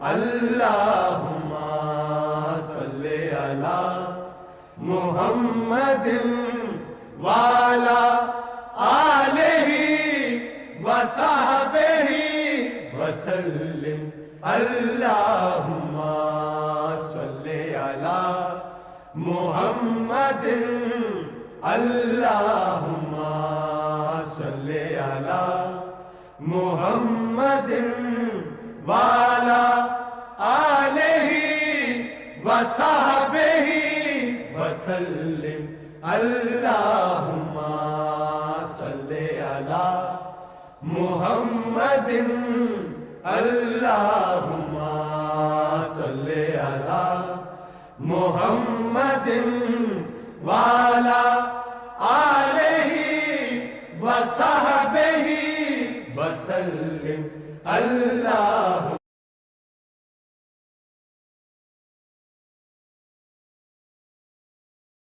اللہم صلی علی محمد وعلی آلہ وصحبہ وسلم اللہم صلی علی محمد اللہم صلی علی محمد وعلی آلہ وصحبہ وسلم اللہم صلی علی محمد اللہم صلی علی محمد وعلی آلہ وصحبہ وسلم